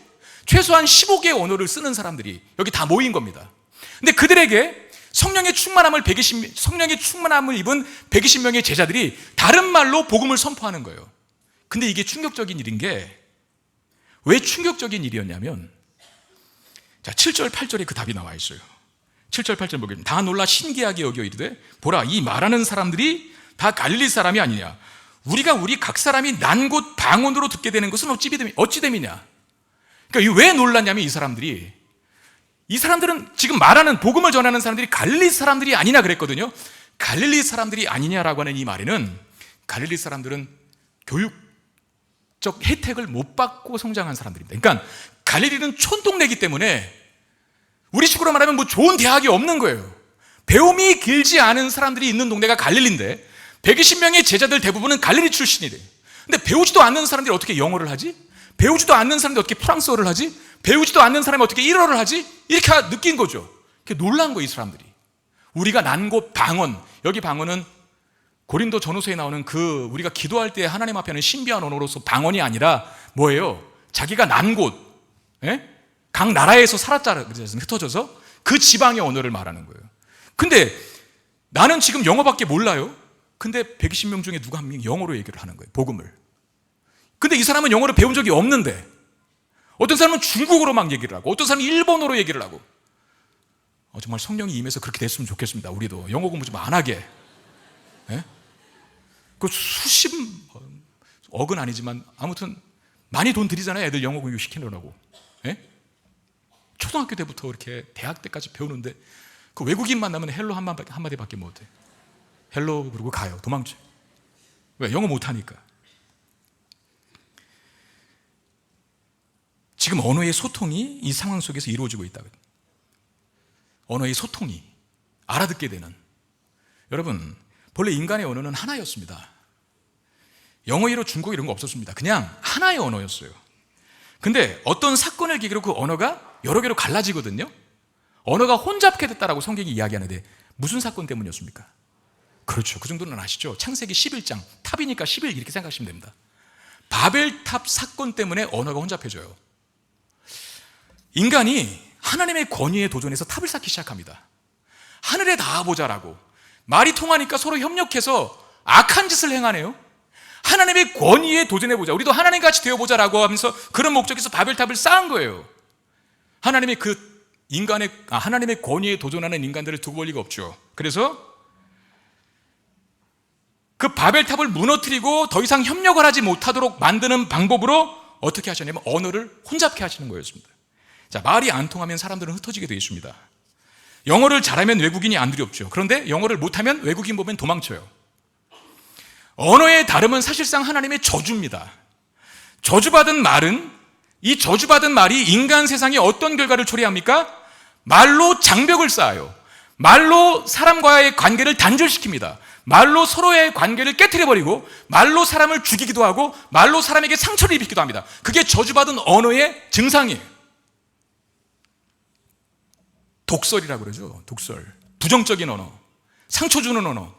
최소한 15개의 언어를 쓰는 사람들이 여기 다 모인 겁니다. 근데 그들에게 성령의 충만함을 입은 120명의 제자들이 다른 말로 복음을 선포하는 거예요. 근데 이게 충격적인 일인 게, 왜 충격적인 일이었냐면, 자, 7절, 8절에 그 답이 나와 있어요. 7절, 8절 보겠습니다. 다 놀라 신기하게 여겨 이르되 보라, 이 말하는 사람들이 다 갈릴리 사람이 아니냐. 우리가 우리 각 사람이 난 곳 방언으로 듣게 되는 것은 어찌 됨이냐. 그러니까 왜 놀랐냐면 이 사람들은 지금 말하는, 복음을 전하는 사람들이 갈릴리 사람들이 아니냐 그랬거든요. 갈릴리 사람들이 아니냐라고 하는 이 말에는 갈릴리 사람들은 교육적 혜택을 못 받고 성장한 사람들입니다. 그러니까 갈릴리는 촌동네이기 때문에 우리 식으로 말하면 뭐 좋은 대학이 없는 거예요. 배움이 길지 않은 사람들이 있는 동네가 갈릴리인데 120명의 제자들 대부분은 갈릴리 출신이래. 근데 배우지도 않는 사람들이 어떻게 영어를 하지? 배우지도 않는 사람들이 어떻게 프랑스어를 하지? 배우지도 않는 사람이 어떻게 일어를 하지? 이렇게 느낀 거죠. 이렇게 놀란 거예요, 이 사람들이. 우리가 난 곳 방언, 여기 방언은 고린도 전후서에 나오는 그 우리가 기도할 때 하나님 앞에 하는 신비한 언어로서 방언이 아니라 뭐예요? 자기가 난 곳, 각 나라에서 살았잖아요. 흩어져서 그 지방의 언어를 말하는 거예요. 근데 나는 지금 영어밖에 몰라요. 근데 120명 중에 누가 한 명이 영어로 얘기를 하는 거예요, 복음을. 근데 이 사람은 영어를 배운 적이 없는데 어떤 사람은 중국어로 막 얘기를 하고 어떤 사람은 일본어로 얘기를 하고 정말 성령이 임해서 그렇게 됐으면 좋겠습니다. 우리도 영어 공부 좀 안 하게. 그 수십 억은 아니지만 아무튼 많이 돈 들이잖아요, 애들 영어 공부 시키려고. 초등학교 때부터 이렇게 대학 때까지 배우는데 그 외국인 만나면 헬로 한마디밖에 못해. 헬로 그러고 가요. 도망쳐. 왜? 영어 못하니까. 지금 언어의 소통이 이 상황 속에서 이루어지고 있다. 언어의 소통이 알아듣게 되는. 여러분, 본래 인간의 언어는 하나였습니다. 영어, 일어, 중국어 이런 거 없었습니다. 그냥 하나의 언어였어요. 근데 어떤 사건을 계기로 그 언어가 여러 개로 갈라지거든요. 언어가 혼잡게 됐다라고 성경이 이야기하는데 무슨 사건 때문이었습니까? 그렇죠. 그 정도는 아시죠? 창세기 11장, 탑이니까 11 이렇게 생각하시면 됩니다. 바벨탑 사건 때문에 언어가 혼잡해져요. 인간이 하나님의 권위에 도전해서 탑을 쌓기 시작합니다. 하늘에 닿아보자라고. 말이 통하니까 서로 협력해서 악한 짓을 행하네요. 하나님의 권위에 도전해보자, 우리도 하나님같이 되어보자라고 하면서 그런 목적에서 바벨탑을 쌓은 거예요. 하나님의 하나님의 권위에 도전하는 인간들을 두고 볼 리가 없죠. 그래서 그 바벨탑을 무너뜨리고 더 이상 협력을 하지 못하도록 만드는 방법으로 어떻게 하셨냐면 언어를 혼잡케 하시는 거였습니다. 자, 말이 안 통하면 사람들은 흩어지게 되어 있습니다. 영어를 잘하면 외국인이 안 두렵죠. 그런데 영어를 못하면 외국인 보면 도망쳐요. 언어의 다름은 사실상 하나님의 저주입니다. 저주받은 말은, 이 저주받은 말이 인간 세상에 어떤 결과를 초래합니까? 말로 장벽을 쌓아요. 말로 사람과의 관계를 단절시킵니다. 말로 서로의 관계를 깨트려버리고, 말로 사람을 죽이기도 하고, 말로 사람에게 상처를 입히기도 합니다. 그게 저주받은 언어의 증상이에요. 독설이라고 그러죠. 독설. 부정적인 언어, 상처 주는 언어.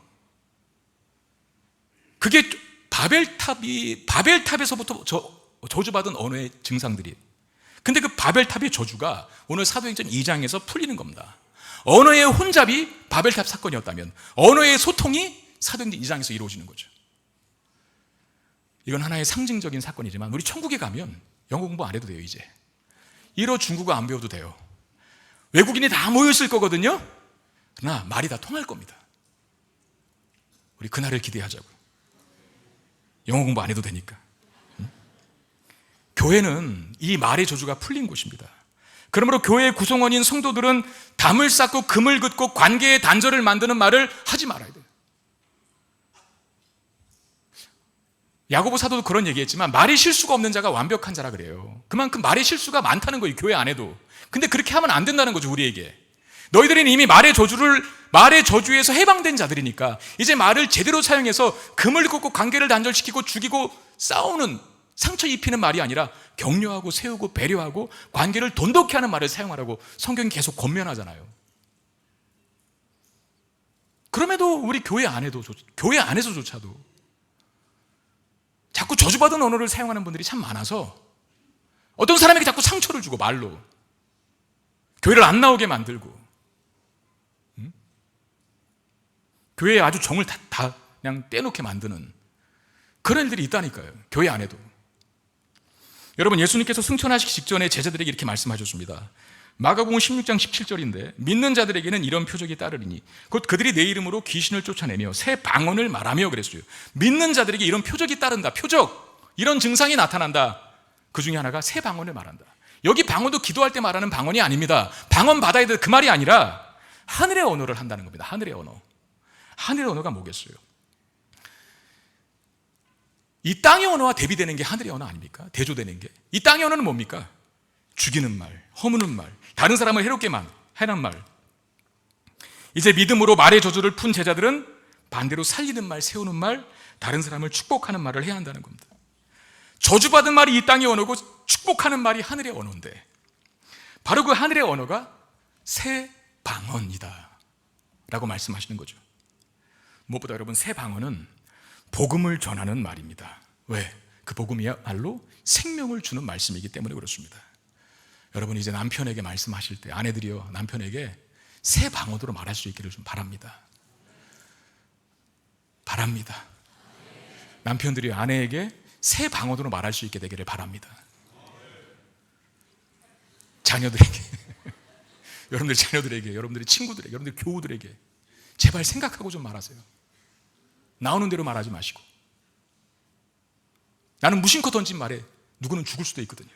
그게 바벨탑에서부터 저주받은 언어의 증상들이에요. 근데 그 바벨탑의 저주가 오늘 사도행전 2장에서 풀리는 겁니다. 언어의 혼잡이 바벨탑 사건이었다면 언어의 소통이 사도행전 2장에서 이루어지는 거죠. 이건 하나의 상징적인 사건이지만 우리 천국에 가면 영어 공부 안 해도 돼요. 이제 일어 중국어 안 배워도 돼요. 외국인이 다 모였을 거거든요. 그러나 말이 다 통할 겁니다. 우리 그날을 기대하자고요. 영어 공부 안 해도 되니까. 교회는 이 말의 저주가 풀린 곳입니다. 그러므로 교회의 구성원인 성도들은 담을 쌓고 금을 긋고 관계의 단절을 만드는 말을 하지 말아야 돼요. 야고보 사도도 그런 얘기했지만 말이 실수가 없는 자가 완벽한 자라 그래요. 그만큼 말의 실수가 많다는 거예요. 교회 안에도. 근데 그렇게 하면 안 된다는 거죠. 우리에게. 너희들은 이미 말의 저주에서 해방된 자들이니까 이제 말을 제대로 사용해서 금을 긋고 관계를 단절시키고 죽이고 싸우는, 상처 입히는 말이 아니라 격려하고 세우고 배려하고 관계를 돈독히 하는 말을 사용하라고 성경이 계속 권면하잖아요. 그럼에도 우리 교회 안에서조차도 자꾸 저주받은 언어를 사용하는 분들이 참 많아서 어떤 사람에게 자꾸 상처를 주고 말로 교회를 안 나오게 만들고 교회에 아주 정을 다 그냥 떼놓게 만드는 그런 일들이 있다니까요. 교회 안에도. 여러분, 예수님께서 승천하시기 직전에 제자들에게 이렇게 말씀하셨습니다. 마가복음 16장 17절인데 믿는 자들에게는 이런 표적이 따르리니 곧 그들이 내 이름으로 귀신을 쫓아내며 새 방언을 말하며 그랬어요. 믿는 자들에게 이런 표적이 따른다. 표적, 이런 증상이 나타난다. 그 중에 하나가 새 방언을 말한다. 여기 방언도 기도할 때 말하는 방언이 아닙니다. 방언 받아야 될 그 말이 아니라 하늘의 언어를 한다는 겁니다. 하늘의 언어. 하늘의 언어가 뭐겠어요? 이 땅의 언어와 대비되는 게 하늘의 언어 아닙니까? 대조되는 게. 이 땅의 언어는 뭡니까? 죽이는 말, 허무는 말, 다른 사람을 해롭게 하는 말. 이제 믿음으로 말의 저주를 푼 제자들은 반대로 살리는 말, 세우는 말, 다른 사람을 축복하는 말을 해야 한다는 겁니다. 저주받은 말이 이 땅의 언어고 축복하는 말이 하늘의 언어인데 바로 그 하늘의 언어가 새 방언이다 라고 말씀하시는 거죠. 무엇보다 여러분, 새 방언은 복음을 전하는 말입니다. 왜? 그 복음이야말로 생명을 주는 말씀이기 때문에 그렇습니다. 여러분, 이제 남편에게 말씀하실 때 아내들이요, 남편에게 새 방언으로 말할 수 있기를 좀 바랍니다. 바랍니다. 남편들이 아내에게 새 방언으로 말할 수 있게 되기를 바랍니다. 자녀들에게 여러분들 자녀들에게, 여러분들의 친구들에게, 여러분들 교우들에게 제발 생각하고 좀 말하세요. 나오는 대로 말하지 마시고. 나는 무심코 던진 말에 누구는 죽을 수도 있거든요.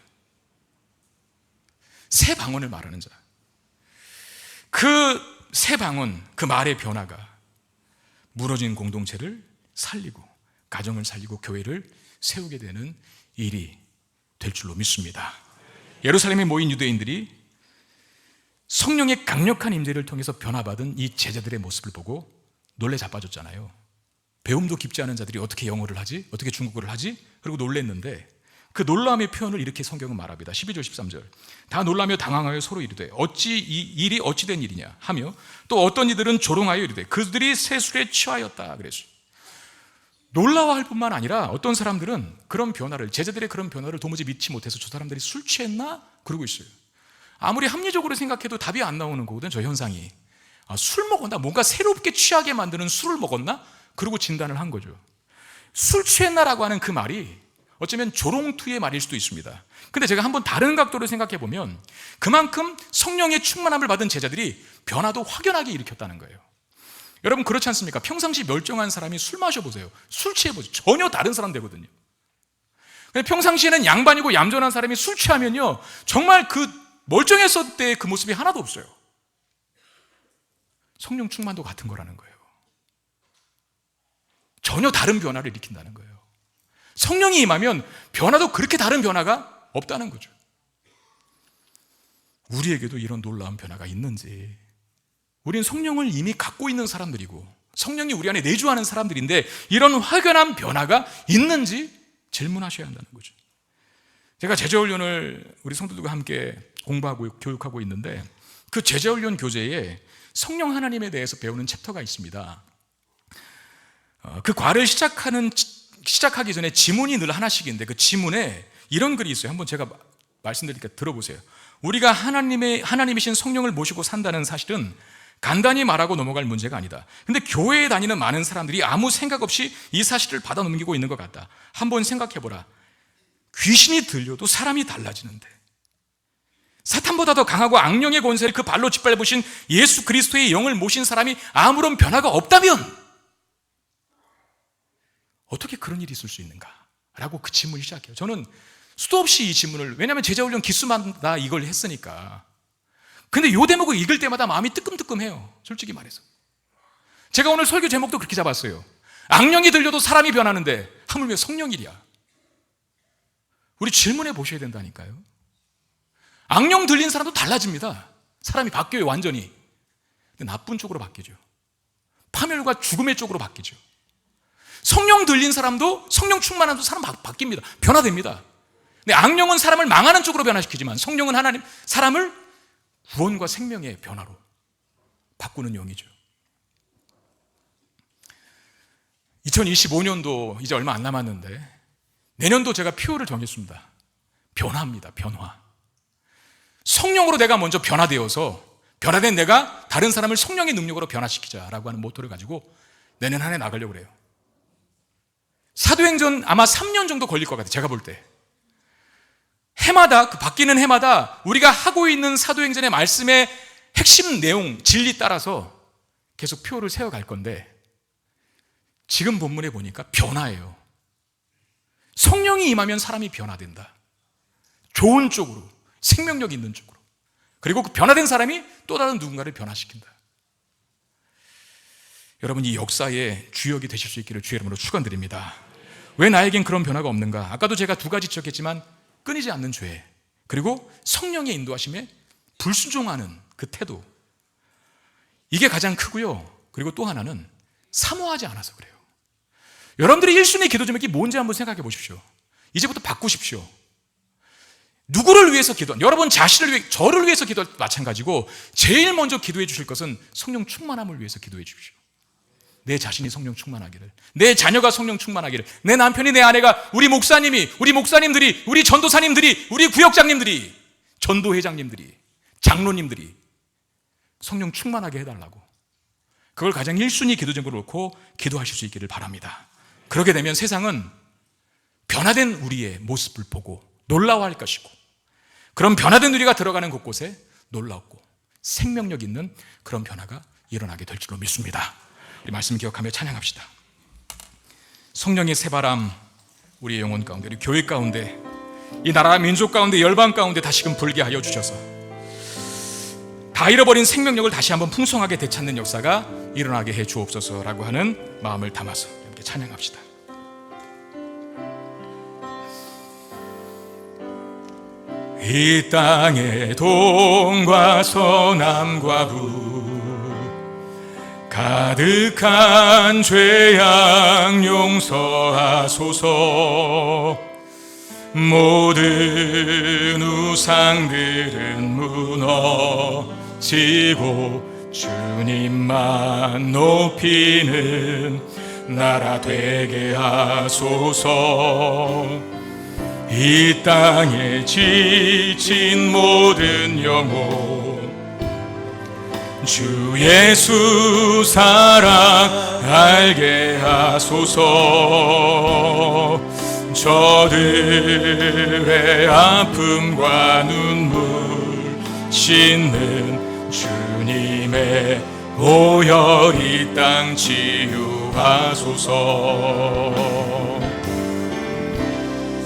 새 방언을 말하는 자, 그 새 방언, 그 말의 변화가 무너진 공동체를 살리고 가정을 살리고 교회를 세우게 되는 일이 될 줄로 믿습니다. 예루살렘에 모인 유대인들이 성령의 강력한 임재를 통해서 변화받은 이 제자들의 모습을 보고 놀래 자빠졌잖아요. 배움도 깊지 않은 자들이 어떻게 영어를 하지? 어떻게 중국어를 하지? 그리고 놀랬는데 그 놀라움의 표현을 이렇게 성경은 말합니다. 12절 13절. 다 놀라며 당황하여 서로 이르되 어찌 이 일이 어찌 된 일이냐 하며 또 어떤 이들은 조롱하여 이르되 그들이 새 술에 취하였다 그랬어요. 놀라워할 뿐만 아니라 어떤 사람들은 그런 변화를, 제자들의 그런 변화를 도무지 믿지 못해서 저 사람들이 술 취했나? 그러고 있어요. 아무리 합리적으로 생각해도 답이 안 나오는 거거든, 저 현상이. 술 먹었나? 뭔가 새롭게 취하게 만드는 술을 먹었나? 그러고 진단을 한 거죠. 술 취했나라고 하는 그 말이 어쩌면 조롱투의 말일 수도 있습니다. 근데 제가 한번 다른 각도로 생각해 보면 그만큼 성령의 충만함을 받은 제자들이 변화도 확연하게 일으켰다는 거예요. 여러분 그렇지 않습니까? 평상시 멀쩡한 사람이 술 마셔보세요. 술 취해보세요. 전혀 다른 사람 되거든요. 근데 평상시에는 양반이고 얌전한 사람이 술 취하면요, 정말 그 멀쩡했을 때의 그 모습이 하나도 없어요. 성령 충만도 같은 거라는 거예요. 전혀 다른 변화를 일으킨다는 거예요. 성령이 임하면 변화도 그렇게 다른 변화가 없다는 거죠. 우리에게도 이런 놀라운 변화가 있는지, 우린 성령을 이미 갖고 있는 사람들이고 성령이 우리 안에 내주하는 사람들인데 이런 확연한 변화가 있는지 질문하셔야 한다는 거죠. 제가 제자훈련을 우리 성도들과 함께 공부하고 교육하고 있는데 그 제자훈련 교재에 성령 하나님에 대해서 배우는 챕터가 있습니다. 그 과를 시작하기 전에 지문이 늘 하나씩인데 그 지문에 이런 글이 있어요. 한번 제가 말씀드리니까 들어보세요. 우리가 하나님이신 성령을 모시고 산다는 사실은 간단히 말하고 넘어갈 문제가 아니다. 근데 교회에 다니는 많은 사람들이 아무 생각 없이 이 사실을 받아 넘기고 있는 것 같다. 한번 생각해보라. 귀신이 들려도 사람이 달라지는데, 사탄보다 더 강하고 악령의 권세를 그 발로 짓밟으신 예수 그리스도의 영을 모신 사람이 아무런 변화가 없다면 어떻게 그런 일이 있을 수 있는가? 라고 그 질문을 시작해요. 저는 수도 없이 이 질문을, 왜냐하면 제자훈련 기수마다 이걸 했으니까. 근데 이 대목을 읽을 때마다 마음이 뜨끔뜨끔해요. 솔직히 말해서. 제가 오늘 설교 제목도 그렇게 잡았어요. 악령이 들려도 사람이 변하는데 하물며 성령이랴. 우리 질문해 보셔야 된다니까요. 악령 들린 사람도 달라집니다. 사람이 바뀌어요, 완전히. 근데 나쁜 쪽으로 바뀌죠. 파멸과 죽음의 쪽으로 바뀌죠. 성령 들린 사람도, 성령 충만함도 사람 바뀝니다. 변화됩니다. 근데 악령은 사람을 망하는 쪽으로 변화시키지만 성령은 사람을 구원과 생명의 변화로 바꾸는 영이죠. 2025년도 이제 얼마 안 남았는데 내년도 제가 표를 정했습니다. 변화입니다. 변화. 성령으로 내가 먼저 변화되어서 변화된 내가 다른 사람을 성령의 능력으로 변화시키자라고 하는 모토를 가지고 내년 한 해 나가려고 그래요. 사도행전 아마 3년 정도 걸릴 것 같아요. 제가 볼 때. 해마다, 그 바뀌는 해마다 우리가 하고 있는 사도행전의 말씀의 핵심 내용, 진리 따라서 계속 표를 세워갈 건데 지금 본문에 보니까 변화예요. 성령이 임하면 사람이 변화된다. 좋은 쪽으로, 생명력 있는 쪽으로. 그리고 그 변화된 사람이 또 다른 누군가를 변화시킨다. 여러분, 이 역사의 주역이 되실 수 있기를 주의 이름으로 축원드립니다. 왜 나에겐 그런 변화가 없는가? 아까도 제가 두 가지 지적했지만 끊이지 않는 죄, 그리고 성령의 인도하심에 불순종하는 그 태도, 이게 가장 크고요. 그리고 또 하나는 사모하지 않아서 그래요. 여러분들이 1순위 기도 제목이 뭔지 한번 생각해 보십시오. 이제부터 바꾸십시오. 누구를 위해서 여러분 자신을 위해, 저를 위해서 기도할 때 마찬가지고 제일 먼저 기도해 주실 것은 성령 충만함을 위해서 기도해 주십시오. 내 자신이 성령 충만하기를, 내 자녀가 성령 충만하기를, 내 남편이, 내 아내가, 우리 목사님이, 우리 목사님들이, 우리 전도사님들이, 우리 구역장님들이, 전도회장님들이, 장로님들이 성령 충만하게 해달라고, 그걸 가장 1순위 기도 제목으로 놓고 기도하실 수 있기를 바랍니다. 그렇게 되면 세상은 변화된 우리의 모습을 보고 놀라워할 것이고, 그런 변화된 우리가 들어가는 곳곳에 놀랍고 생명력 있는 그런 변화가 일어나게 될 줄로 믿습니다. 우리 말씀 기억하며 찬양합시다. 성령의 새바람 우리의 영혼 가운데, 우리 교회 가운데, 이 나라 민족 가운데, 열방 가운데 다시금 불게 하여 주셔서 다 잃어버린 생명력을 다시 한번 풍성하게 되찾는 역사가 일어나게 해 주옵소서라고 하는 마음을 담아서 함께 찬양합시다. 이 땅의 동과 서남과 북 가득한 죄악 용서하소서. 모든 우상들은 무너지고 주님만 높이는 나라 되게 하소서. 이 땅에 지친 모든 영혼 주 예수 사랑 알게 하소서. 저들의 아픔과 눈물 씻는 주님의 오열 이 땅 치유하소서.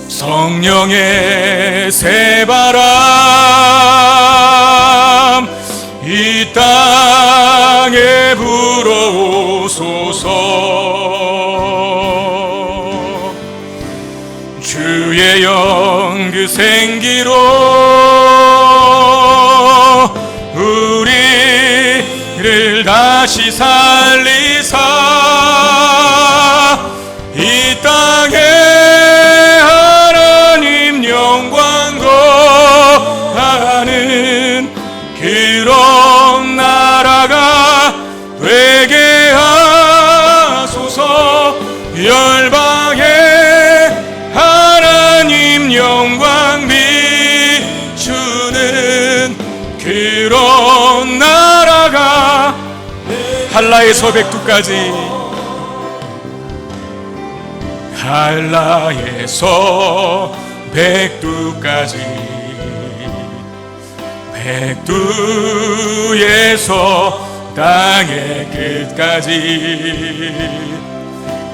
성령의 새바람 이 땅에 불어오소서. 주의 영 그 생기로 우리를 다시 살리사 이 땅에 하나님 영광 거하는 그런 나라가 되게 하소서. 열방에 하나님 영광 비추는 그런 나라가 한라에서 백두까지 한라에서 백두까지 백두에서 땅의 끝까지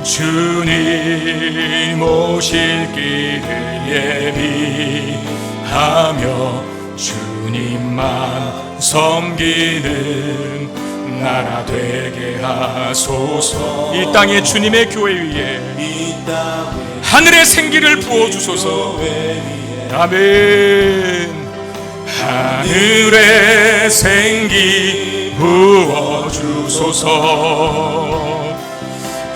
주님 오실 길을 예비하며 주님만 섬기는 나라 되게 하소서. 이 땅에 주님의 교회 위에 하늘의 생기를 부어주소서. 아멘. 하늘의 생기 부어주소서.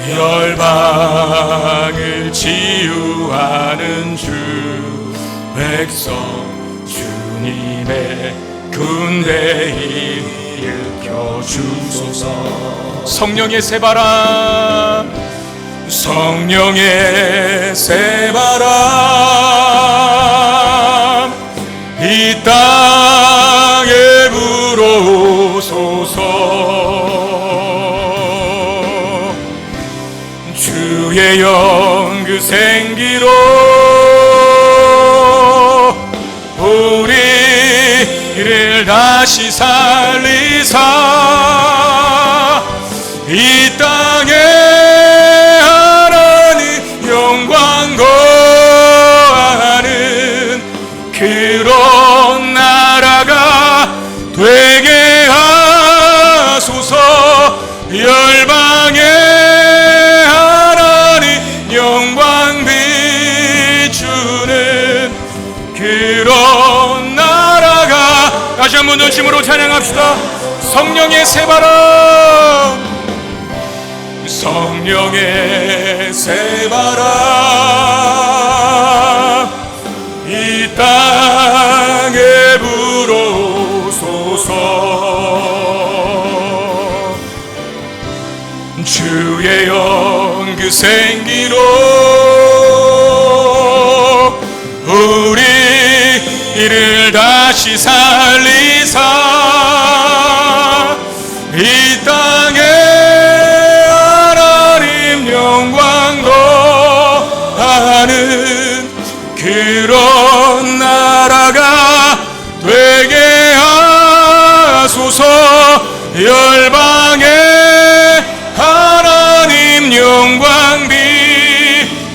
열방을 치유하는 주 백성 주님의 군대 일으켜 주소서. 성령의 새바람 성령의 새바람 이 땅에 불어오소서. 주의 영 그 생기로 우리를 다시 살리사 이 땅에 하나님 영광 거하는 그런 나라가 되게 하소서. 열방에 영광 비추는 그런 나라가 다시 한번 전심으로 찬양합시다. 성령의 새바람 성령의 새바람 이 땅에 불어오소서. 주의 영 그 생기로 우리를 다시 살리사 이 땅에 하나님 영광 거하는 그런 나라가 되게 하소서. 열방에 하나님 영광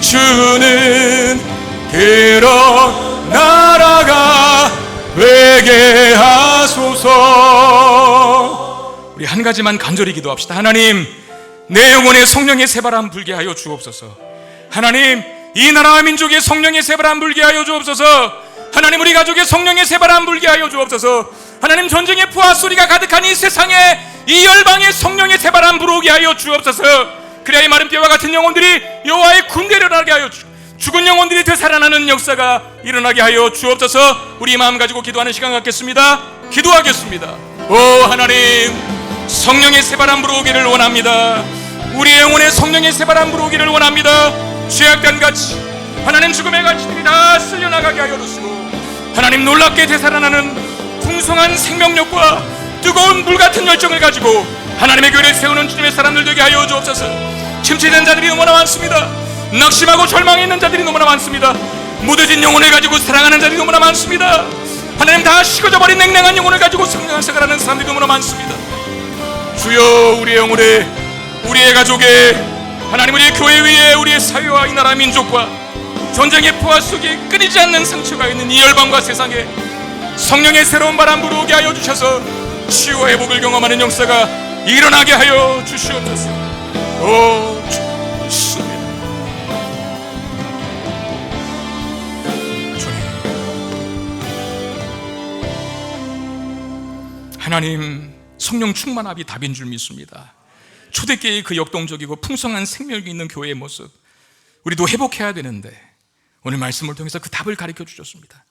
비추는 그런 나라가 되게 하소서. 우리 한 가지만 간절히 기도합시다. 하나님, 내 영혼에 성령의 새바람 불게 하여 주옵소서. 하나님, 이 나라와 민족의 성령의 새바람 불게 하여 주옵소서. 하나님, 우리 가족의 성령의 새바람 불게 하여 주옵소서. 하나님, 전쟁의 부하 소리가 가득한 이 세상에 이 열방의 성령의 새바람 불어오게 하여 주옵소서. 그래야 이 마른 뼈와 같은 영혼들이 여호와의 군대를 하게 하여 죽은 영혼들이 되살아나는 역사가 일어나게 하여 주옵소서. 우리 마음 가지고 기도하는 시간 갖겠습니다. 기도하겠습니다. 오 하나님, 성령의 새바람 불어오기를 원합니다. 우리 영혼에 성령의 새바람 불어오기를 원합니다. 죄악된 가치, 하나님 죽음의 가치들이 다 쓸려나가게 하여 주시고, 하나님 놀랍게 되살아나는 풍성한 생명력과 뜨거운 물같은 열정을 가지고 하나님의 교회를 세우는 주님의 사람들 되게 하여 주옵소서. 침체된 자들이 너무나 많습니다. 낙심하고 절망해 있는 자들이 너무나 많습니다. 무뎌진 영혼을 가지고 사랑하는 자들이 너무나 많습니다. 하나님, 다 식어져버린 냉랭한 영혼을 가지고 성령을 생활하는 사람들이 너무나 많습니다. 주여, 우리의 영혼에, 우리의 가족에, 하나님 우리의 교회 위에, 우리의 사회와 이 나라 민족과 전쟁의 포화 속에 끊이지 않는 상처가 있는 이 열방과 세상에 성령의 새로운 바람 불어오게 하여 주셔서 치유와 회복을 경험하는 역사가 일어나게 하여 주시옵소서. 오 주님, 하나님, 성령 충만함이 답인 줄 믿습니다. 초대교회의 그 역동적이고 풍성한 생명력이 있는 교회의 모습, 우리도 회복해야 되는데 오늘 말씀을 통해서 그 답을 가르쳐 주셨습니다.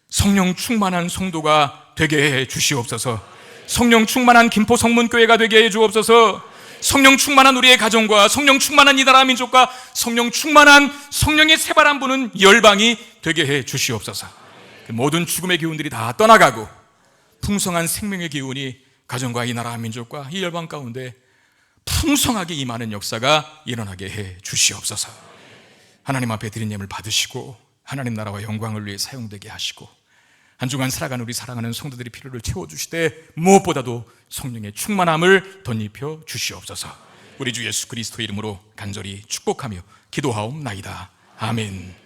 성령 충만한 성도가 되게 해 주시옵소서. 성령 충만한 김포 성문교회가 되게 해 주옵소서. 성령 충만한 우리의 가정과 성령 충만한 이 나라 민족과 성령 충만한 성령의 새바람 부는 열방이 되게 해 주시옵소서. 모든 죽음의 기운들이 다 떠나가고 풍성한 생명의 기운이 가정과 이 나라 민족과 이 열방 가운데 풍성하게 임하는 역사가 일어나게 해 주시옵소서. 하나님 앞에 드린 예물 받으시고 하나님 나라와 영광을 위해 사용되게 하시고 한 주간 살아가는 우리 사랑하는 성도들이 필요를 채워주시되 무엇보다도 성령의 충만함을 덧입혀 주시옵소서. 우리 주 예수 그리스도의 이름으로 간절히 축복하며 기도하옵나이다. 아멘.